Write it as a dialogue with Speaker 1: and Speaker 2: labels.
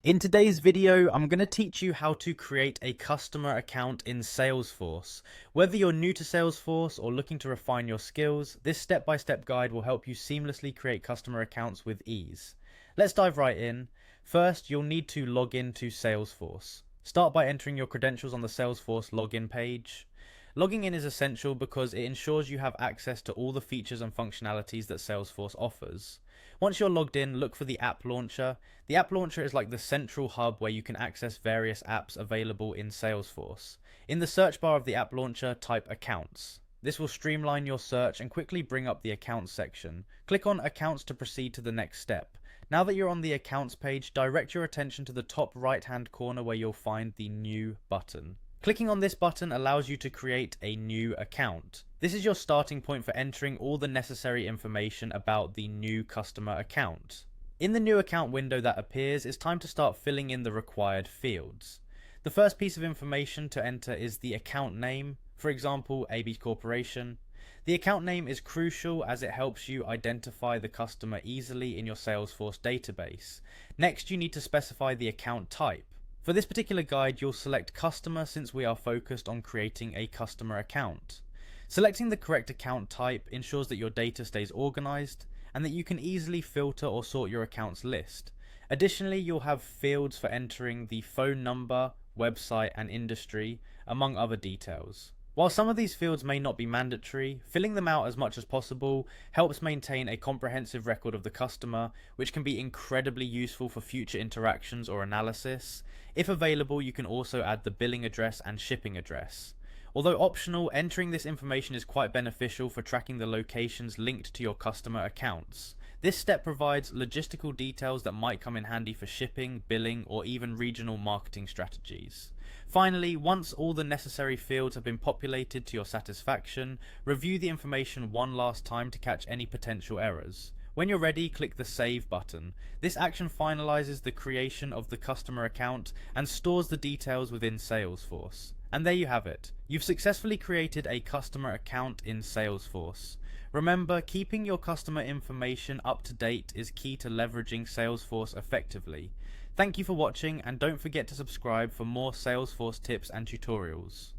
Speaker 1: In today's video, I'm going to teach you how to create a customer account in Salesforce. Whether you're new to Salesforce or looking to refine your skills, this step-by-step guide will help you seamlessly create customer accounts with ease. Let's dive right in. First, you'll need to log in to Salesforce. Start by entering your credentials on the Salesforce login page. Logging in is essential because it ensures you have access to all the features and functionalities that Salesforce offers. Once you're logged in, look for the app launcher. The app launcher is like the central hub where you can access various apps available in Salesforce. In the search bar of the app launcher, type accounts. This will streamline your search and quickly bring up the accounts section. Click on accounts to proceed to the next step. Now that you're on the accounts page, direct your attention to the top right hand corner where you'll find the new button. Clicking on this button allows you to create a new account. This is your starting point for entering all the necessary information about the new customer account. In the new account window that appears, it's time to start filling in the required fields. The first piece of information to enter is the account name, for example, AB Corporation. The account name is crucial as it helps you identify the customer easily in your Salesforce database. Next, you need to specify the account type. For this particular guide, you'll select customer since we are focused on creating a customer account. Selecting the correct account type ensures that your data stays organized and that you can easily filter or sort your accounts list. Additionally, you'll have fields for entering the phone number, website, and industry, among other details. While some of these fields may not be mandatory, filling them out as much as possible helps maintain a comprehensive record of the customer, which can be incredibly useful for future interactions or analysis. If available, you can also add the billing address and shipping address. Although optional, entering this information is quite beneficial for tracking the locations linked to your customer accounts. This step provides logistical details that might come in handy for shipping, billing, or even regional marketing strategies. Finally, once all the necessary fields have been populated to your satisfaction, review the information one last time to catch any potential errors. When you're ready, click the Save button. This action finalizes the creation of the customer account and stores the details within Salesforce. And there you have it. You've successfully created a customer account in Salesforce. Remember, keeping your customer information up to date is key to leveraging Salesforce effectively. Thank you for watching, and don't forget to subscribe for more Salesforce tips and tutorials.